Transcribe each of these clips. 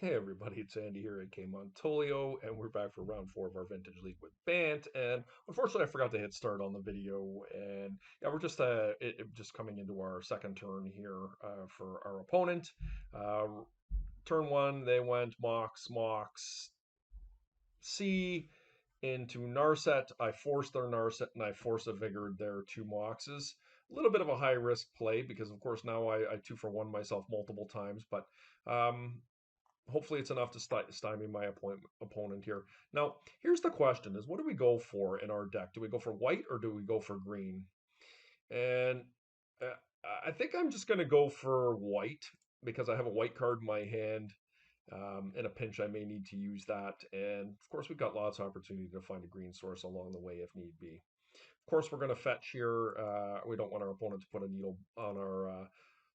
Hey everybody, it's Andy here at K Montolio, and we're back for round four of our Vintage League with Bant. And unfortunately, I forgot to hit start on the video. And yeah, we're just just coming into our second turn here for our opponent. Uh, Turn one, they went Mox, C into Narset. I forced their Narset, and I force a Vigor their two Moxes. A little bit of a high risk play because, of course, now I 2-for-1 myself multiple times, but um, hopefully it's enough to stymie my opponent here. Now, here's the question: is what do we go for in our deck? Do we go for white or do we go for green? And uh, I think I'm just going to go for white because I have a white card in my hand. In a pinch, I may need to use that. And of course, we've got lots of opportunity to find a green source along the way if need be. Of course, we're going to fetch here. We don't want our opponent to put a needle on our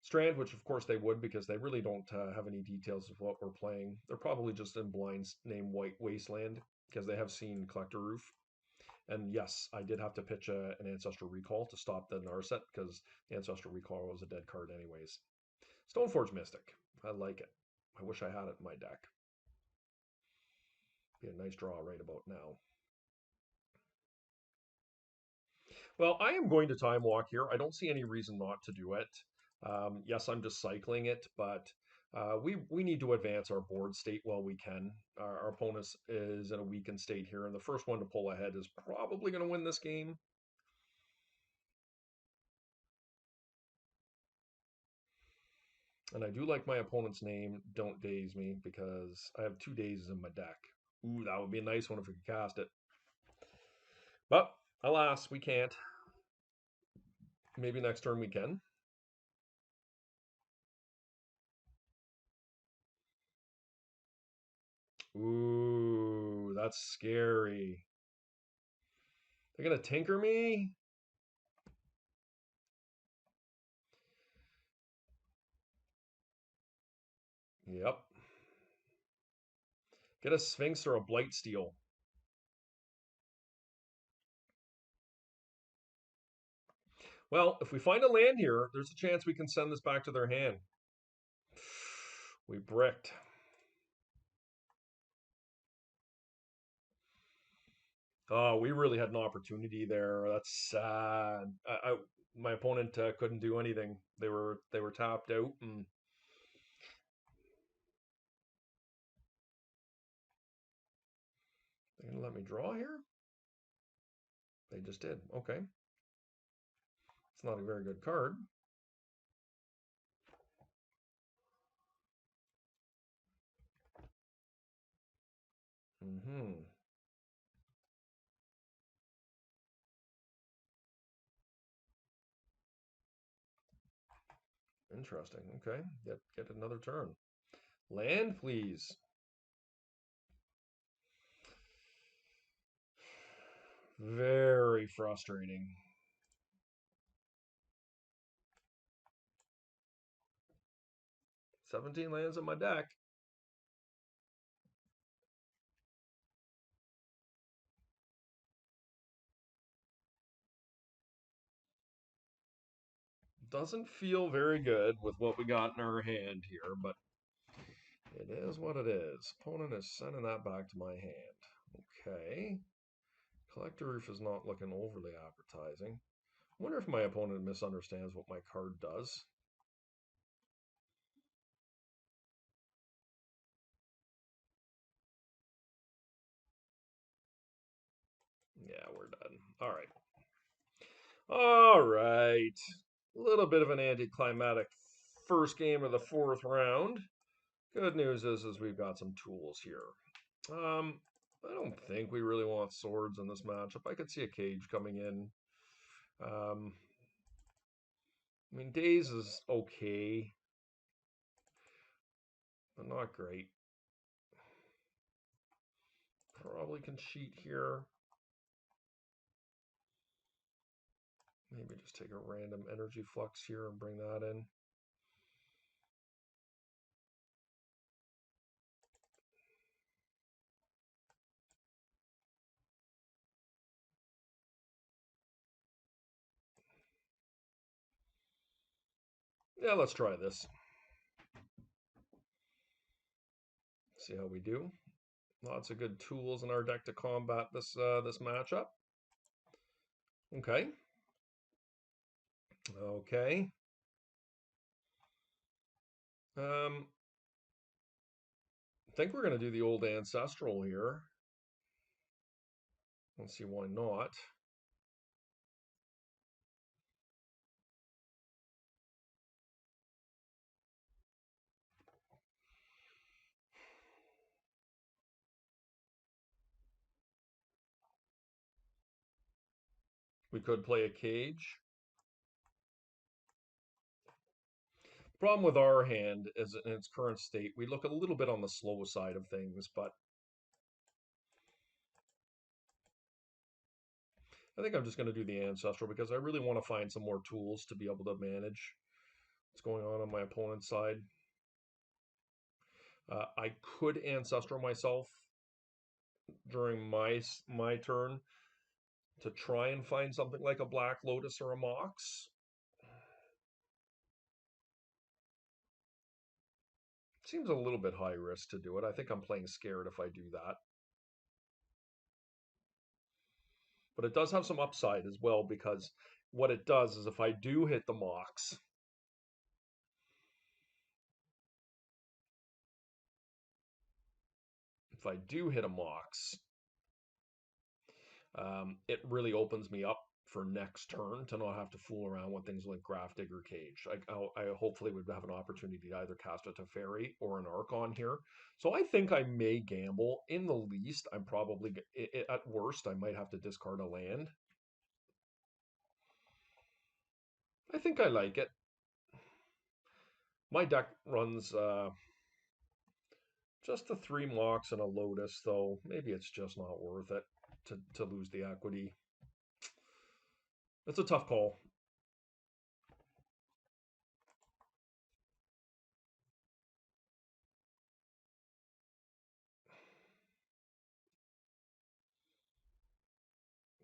strand, which of course they would because they really don't have any details of what we're playing. They're probably just in blinds named White Wasteland because they have seen Collector Roof. And yes, I did have to pitch an Ancestral Recall to stop the Narset because the Ancestral Recall was a dead card anyways. Stoneforge Mystic. I like it. I wish I had it in my deck. Be a nice draw right about now. Well, I am going to time walk here. I don't see any reason not to do it. Yes, I'm just cycling it, but we need to advance our board state while we can. Our opponent is in a weakened state here, and the first one to pull ahead is probably going to win this game. And I do like my opponent's name, Don't Daze Me, because I have 2 dazes in my deck. Ooh, that would be a nice one if we could cast it. But alas, we can't. Maybe next turn we can. Ooh, that's scary. They're gonna tinker me? Yep. Get a Sphinx or a Blightsteel. Well, if we find a land here, there's a chance we can send this back to their hand. We bricked. Oh, we really had an opportunity there. That's sad. My opponent couldn't do anything. They were tapped out, and they're gonna let me draw here. They just did. Okay, it's not a very good card. Hmm. Interesting. Okay, get another turn. Land, please. Very frustrating. 17 lands in my deck. Doesn't feel very good with what we got in our hand here, but it is what it is. Opponent is sending that back to my hand. Okay. Collector Roof is not looking overly appetizing. I wonder if my opponent misunderstands what my card does. Yeah, we're done. All right. All right. A little bit of an anticlimactic first game of the fourth round. Good news is we've got some tools here. I don't think we really want swords in this matchup. I could see a cage coming in. Um, I mean, Days is okay, but not great. Probably can cheat here. Maybe just take a random energy flux here and bring that in. Yeah, let's try this. See how we do. Lots of good tools in our deck to combat this this matchup. Okay. Okay. I think we're going to do the old ancestral here. Let's see why not. We could play a cage. The problem with our hand is in its current state, we look a little bit on the slow side of things, but I think I'm just going to do the ancestral because I really want to find some more tools to be able to manage what's going on my opponent's side. I could ancestral myself during my turn to try and find something like a Black Lotus or a Mox. Seems a little bit high risk to do it. I think I'm playing scared if I do that. But it does have some upside as well because what it does is if I do hit the Mox, it really opens me up for next turn to not have to fool around with things like Graph Digger Cage. I hopefully would have an opportunity to either cast a Teferi or an Archon here. So I think I may gamble. In the least, I'm probably, at worst, I might have to discard a land. I think I like it. My deck runs just the 3 Mox and a Lotus, though. Maybe it's just not worth it to lose the equity. It's a tough call.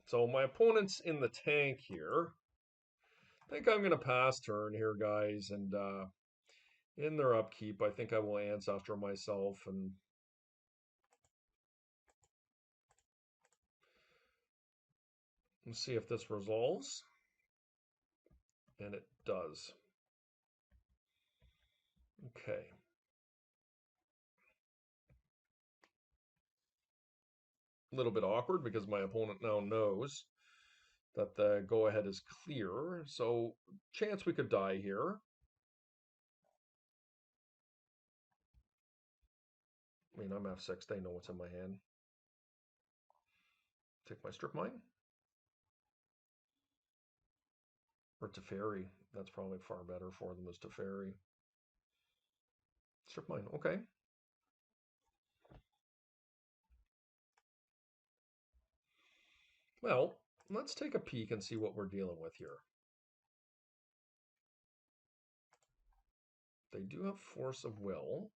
So my opponent's in the tank here. I think I'm going to pass turn here, guys, and in their upkeep, I think I will Ancestor myself and see if this resolves. And it does. Okay. A little bit awkward because my opponent now knows that the go-ahead is clear. So chance we could die here. I mean, I'm F6. They know what's in my hand. Take my strip mine. Or Teferi. That's probably far better for them as Teferi. Strip mine. Okay. Well, let's take a peek and see what we're dealing with here. They do have Force of Will.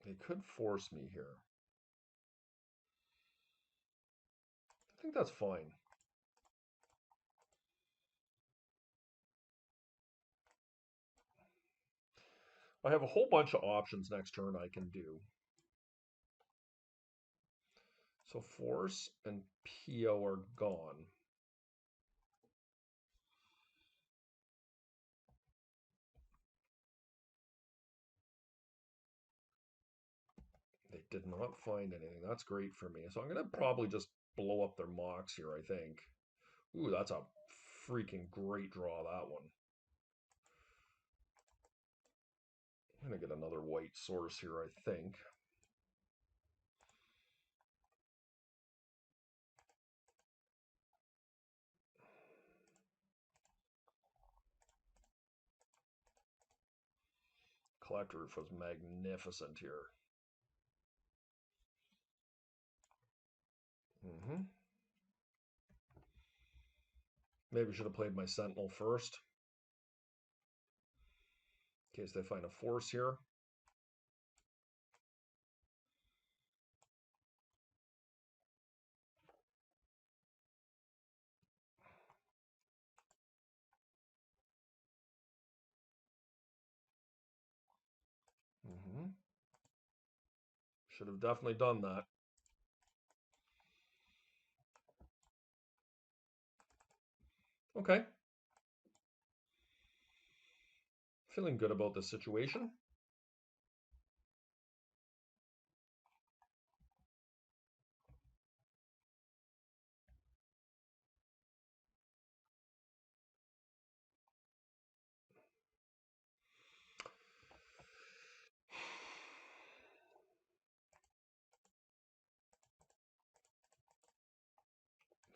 They could force me here. I think that's fine. I have a whole bunch of options next turn I can do. So Force and PO are gone. They did not find anything. That's great for me. So I'm going to probably just blow up their Mox here, I think. Ooh, that's a freaking great draw, that one. going to get another white source here, I think. Collector Roof was magnificent here. Maybe should have played my Sentinel first, in case they find a force here. Should have definitely done that. Okay. Feeling good about this situation.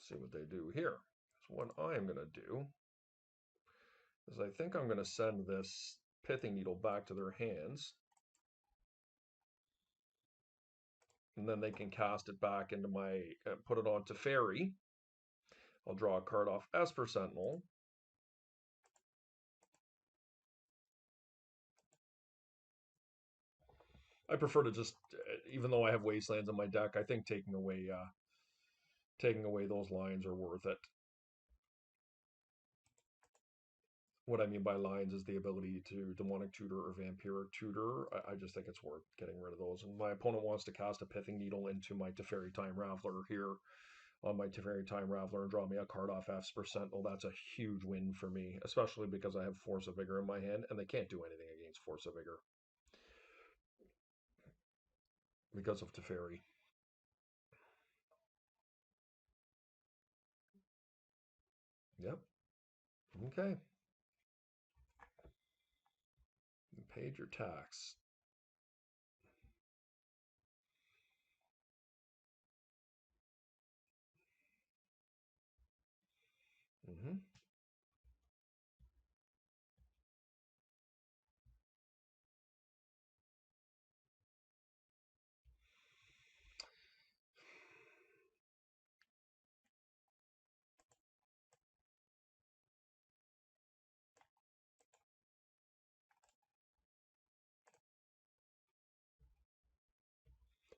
See what they do here. So what I am going to do is I think I'm going to send this pithing needle back to their hands. And then they can cast it back into my, put it on Teferi. I'll draw a card off Esper Sentinel. I prefer to just, even though I have Wastelands in my deck, I think taking away those lines are worth it. What I mean by lines is the ability to Demonic Tutor or Vampiric Tutor. I just think it's worth getting rid of those. And my opponent wants to cast a Pithing Needle into my Teferi Time Raveler here on my Teferi Time Raveler and draw me a card off Esper Sentinel. That's a huge win for me, especially because I have Force of Vigor in my hand, and they can't do anything against Force of Vigor because of Teferi. Yep. Okay. You paid your tax.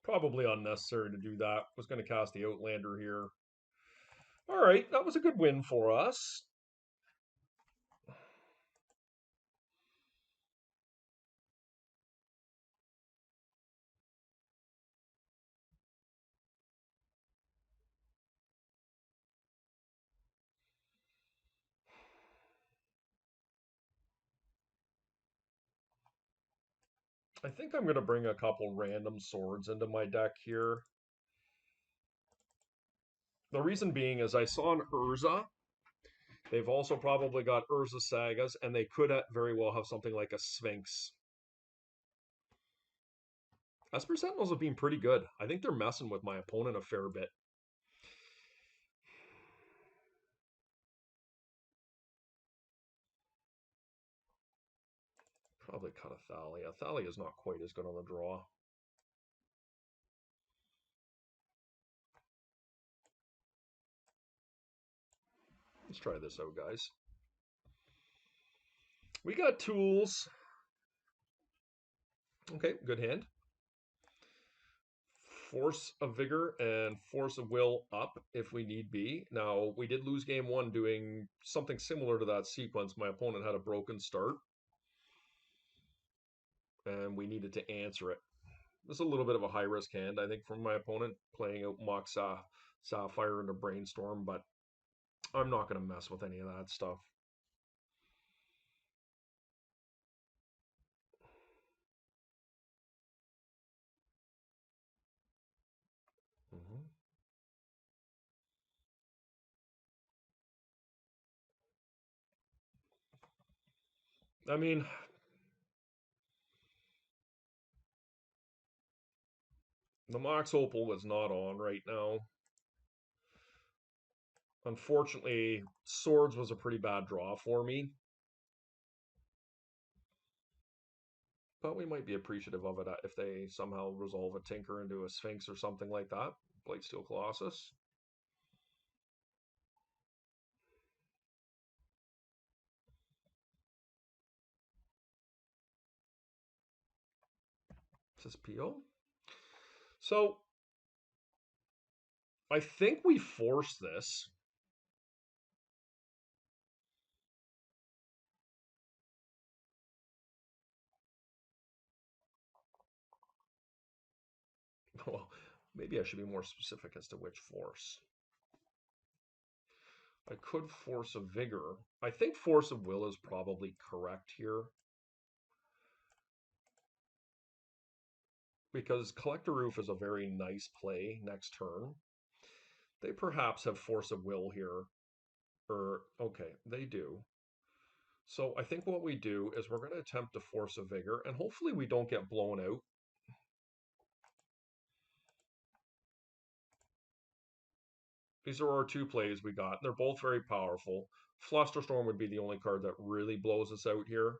Probably unnecessary to do that. Was going to cast the Outlander here. All right, that was a good win for us. I think I'm going to bring a couple random swords into my deck here. The reason being is I saw an Urza. They've also probably got Urza Sagas, and they could very well have something like a Sphinx. Esper Sentinels have been pretty good. I think they're messing with my opponent a fair bit. Probably cut a Thalia. Thalia is not quite as good on the draw. Let's try this out, guys. We got tools. Okay, good hand. Force of Vigor and Force of Will up if we need be. Now, we did lose game one doing something similar to that sequence. My opponent had a broken start, and we needed to answer it. This is a little bit of a high-risk hand, I think, from my opponent, playing out Mock Sapphire into Brainstorm, but I'm not going to mess with any of that stuff. I mean, The Mox Opal is not on right now. Unfortunately, Swords was a pretty bad draw for me. But we might be appreciative of it if they somehow resolve a Tinker into a Sphinx or something like that. Blightsteel Colossus. This is PO. So I think we force this. Well, maybe I should be more specific as to which force. I could force a Vigor. I think Force of Will is probably correct here. Because Collector Roof is a very nice play next turn. They perhaps have Force of Will here. Okay, they do. So I think what we do is we're going to attempt to force a Vigor, and hopefully we don't get blown out. These are our two plays we got. They're both very powerful. Flusterstorm would be the only card that really blows us out here.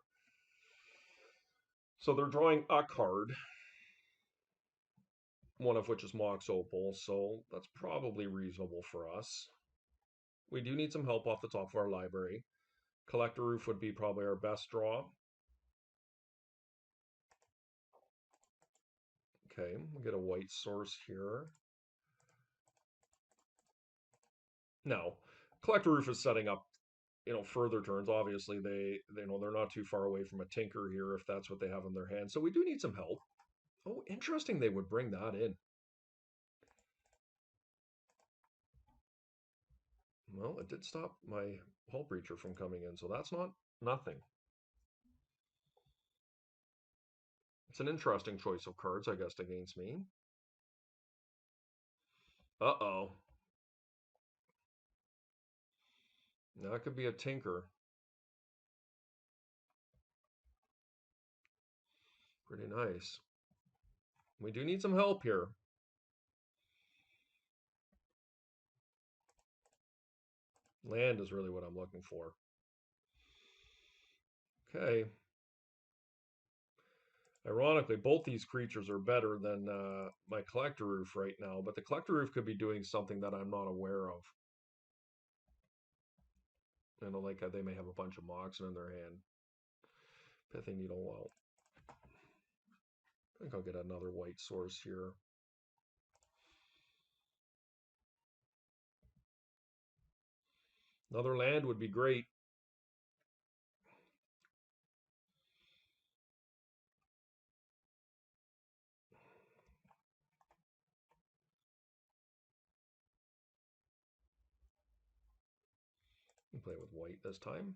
So they're drawing a card, one of which is Mox Opal, so that's probably reasonable for us. We do need some help off the top of our library. Collector Roof would be probably our best draw. Okay, we'll get a white source here. Now, Collector Roof is setting up, further turns. Obviously, they're not too far away from a Tinker here if that's what they have in their hand. So we do need some help. Oh, interesting, they would bring that in. Well, it did stop my Hull Breacher from coming in, so that's not nothing. It's an interesting choice of cards, I guess, against me. Uh-oh. That could be a Tinker. Pretty nice. We do need some help here. Land is really what I'm looking for. Okay. Ironically, both these creatures are better than my Collector Roof right now, but the Collector Roof could be doing something that I'm not aware of. Like they may have a bunch of Moxen in their hand. Pithing Needle, well, I think I'll get another white source here. Another land would be great. Play with white this time.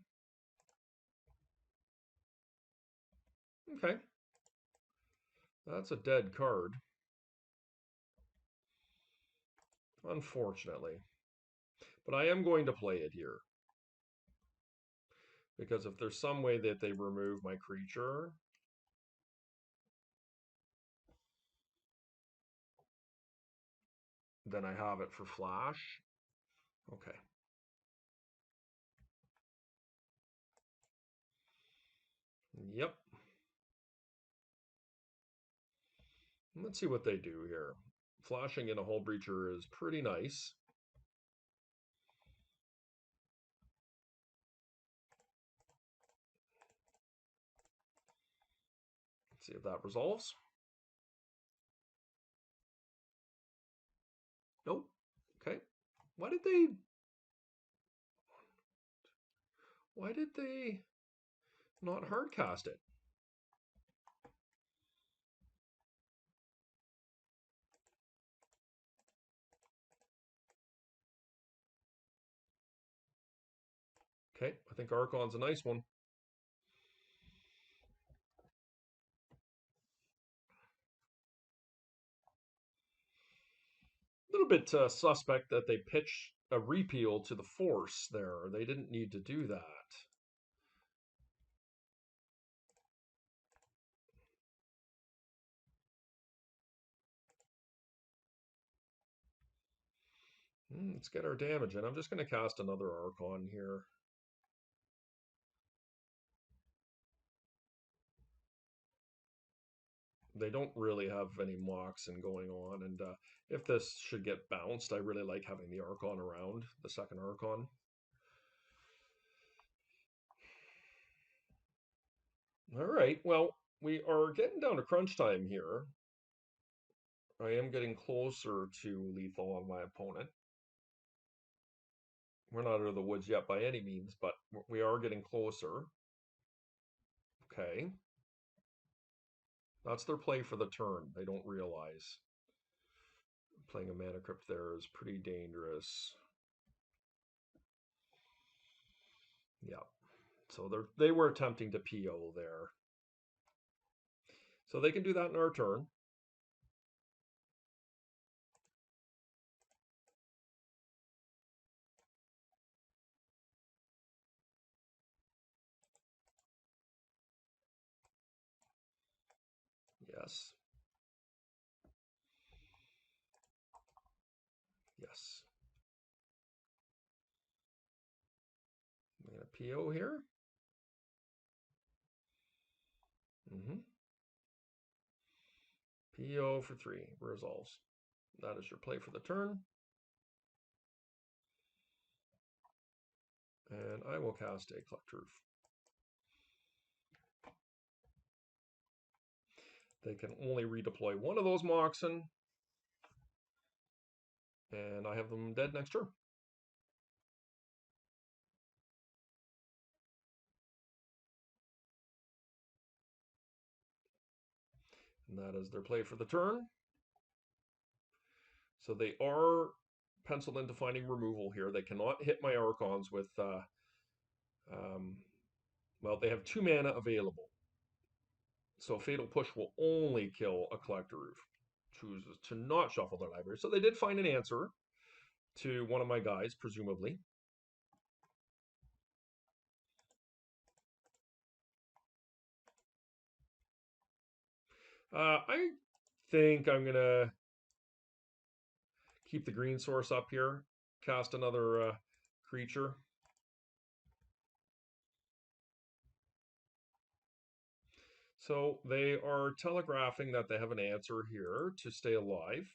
Okay. That's a dead card. Unfortunately. But I am going to play it here. Because if there's some way that they remove my creature, then I have it for flash. Okay. Yep. Let's see what they do here. Flashing in a Hull Breacher is pretty nice. Let's see if that resolves. Nope. Okay. Why did they not hardcast it? Okay, I think Archon's a nice one. A little bit suspect that they pitch a repeal to the Force there. They didn't need to do that. Let's get our damage in. I'm just going to cast another Archon here. They don't really have any Moxen going on, and if this should get bounced, I really like having the Archon around, the second Archon. All right, well, we are getting down to crunch time here. I am getting closer to lethal on my opponent. We're not out of the woods yet by any means, but we are getting closer. Okay. That's their play for the turn. They don't realize. Playing a Mana Crypt there is pretty dangerous. Yeah. So they were attempting to PO there. So they can do that in our turn. Yes. Yes. I'm going to PO here. PO for 3. Resolves. That is your play for the turn. And I will cast a Collector Roof. They can only redeploy one of those Moxen. And I have them dead next turn. And that is their play for the turn. So they are penciled into finding removal here. They cannot hit my Archons with, well, they have 2 mana available. So Fatal Push will only kill a Collector Roof. Chooses to not shuffle their library. So they did find an answer to one of my guys, presumably. I think I'm going to keep the green source up here, cast another creature. So they are telegraphing that they have an answer here to stay alive.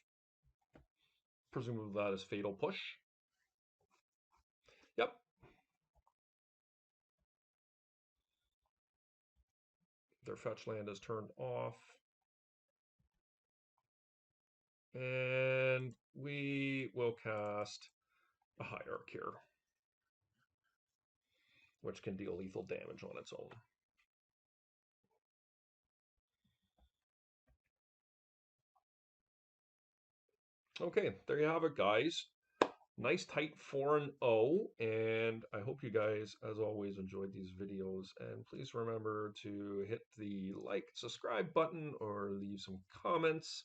Presumably that is Fatal Push. Yep. Their fetch land is turned off. And we will cast a Hierarch here, which can deal lethal damage on its own. Okay, there you have it, guys. Nice tight 4-0, and I hope you guys, as always, enjoyed these videos. And please remember to hit the like, subscribe button, or leave some comments.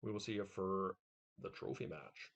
We will see you for the trophy match.